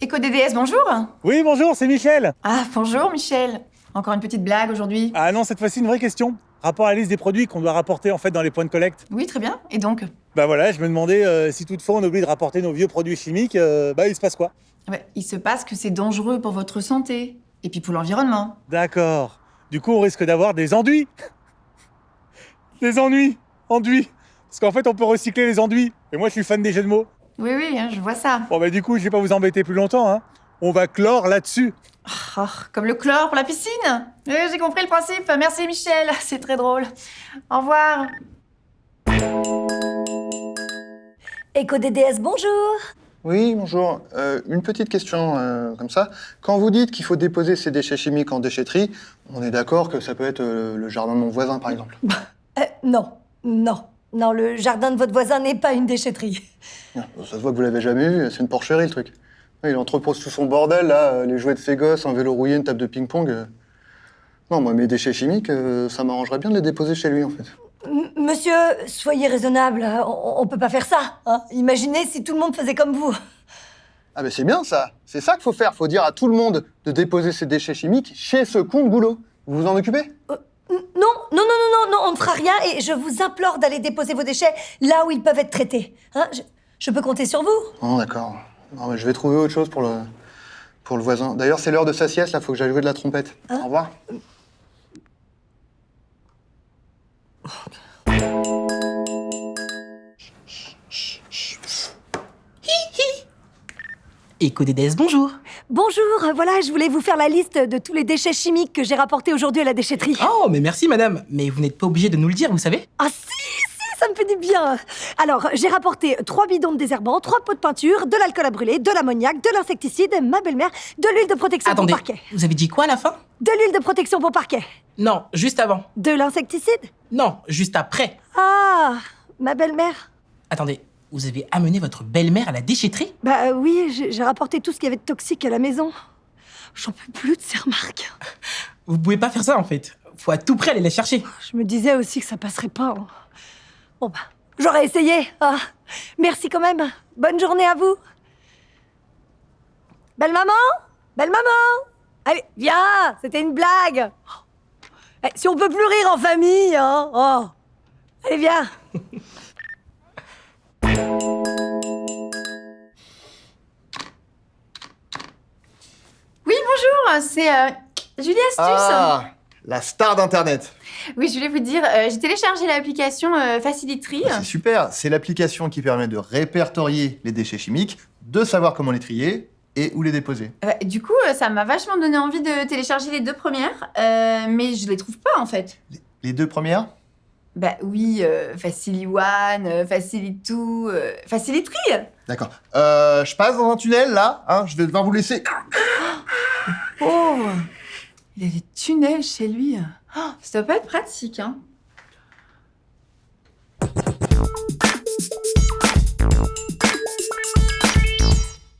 EcoDDS, bonjour. Oui, bonjour, c'est Michel. Ah, bonjour Michel. Encore une petite blague aujourd'hui. Ah non, cette fois-ci, une vraie question. Rapport à la liste des produits qu'on doit rapporter en fait dans les points de collecte. Oui, très bien. Et donc? Bah voilà, je me demandais si toutefois on oublie de rapporter nos vieux produits chimiques, il se passe quoi? Ouais, il se passe que c'est dangereux pour votre santé. Et puis pour l'environnement. D'accord. Du coup, on risque d'avoir des enduits. Des ennuis. Enduits. Parce qu'en fait, on peut recycler les enduits. Et moi, je suis fan des jeux de mots. Oui, oui, hein, je vois ça. Bon, bah du coup, je vais pas vous embêter plus longtemps, hein. On va clore là-dessus. Oh, comme le chlore pour la piscine. Oui, j'ai compris le principe. Merci Michel, c'est très drôle. Au revoir. EcoDDS, bonjour. Oui, bonjour. Une petite question comme ça. Quand vous dites qu'il faut déposer ces déchets chimiques en déchetterie, on est d'accord que ça peut être le jardin de mon voisin, par exemple. Non, le jardin de votre voisin n'est pas une déchetterie. Ça se voit que vous l'avez jamais vu, c'est une porcherie, le truc. Il entrepose tout son bordel, là, les jouets de ses gosses, un vélo rouillé, une table de ping-pong. Non, moi, mes déchets chimiques, ça m'arrangerait bien de les déposer chez lui, en fait. Monsieur, soyez raisonnable, on peut pas faire ça. Hein. Imaginez si tout le monde faisait comme vous. Ah ben c'est bien, ça. C'est ça qu'il faut faire. Faut dire à tout le monde de déposer ses déchets chimiques chez ce con de boulot. Vous vous en occupez? Non, on ne fera rien et je vous implore d'aller déposer vos déchets là où ils peuvent être traités. Hein, je peux compter sur vous. Oh, d'accord. Non, mais je vais trouver autre chose pour le voisin. D'ailleurs, c'est l'heure de sa sieste, là, faut que j'aille jouer de la trompette. Hein? Au revoir. EcoDDS, bonjour. Bonjour, voilà, je voulais vous faire la liste de tous les déchets chimiques que j'ai rapportés aujourd'hui à la déchetterie. Oh, mais merci madame. Mais vous n'êtes pas obligé de nous le dire, vous savez. Ah si, ça me fait du bien. Alors, j'ai rapporté 3 bidons de désherbant, 3 pots de peinture, de l'alcool à brûler, de l'ammoniac, de l'insecticide, ma belle-mère, de l'huile de protection Attendez, pour parquet. vous avez dit quoi à la fin? De l'huile de protection pour parquet. Non, juste avant. De l'insecticide. Non, juste après. Ah, ma belle-mère. Attendez, vous avez amené votre belle-mère à la déchetterie? Bah oui, j'ai rapporté tout ce qu'il y avait de toxique à la maison. J'en peux plus de ces remarques. Vous pouvez pas faire ça en fait. Faut à tout prix aller la chercher. Je me disais aussi que ça passerait pas. Hein. Bon bah, j'aurais essayé. Ah, merci quand même. Bonne journée à vous. Belle maman? Belle maman? Allez, viens, c'était une blague. Eh, si on peut plus rire en famille, hein. Oh. Allez, viens. Oui, bonjour, c'est Julie Astuce. Ah, la star d'Internet. Oui, je voulais vous dire, j'ai téléchargé l'application Facilitri. C'est super. C'est l'application qui permet de répertorier les déchets chimiques, de savoir comment les trier et où les déposer. Du coup, ça m'a vachement donné envie de télécharger les 2 premières, mais je les trouve pas en fait. Les 2 premières? Bah oui, Facili1, Facili2, Facilitri. D'accord. Je passe dans un tunnel, là. Hein, je vais devoir vous laisser. Oh, il y a des tunnels chez lui. Oh, ça doit pas être pratique, hein.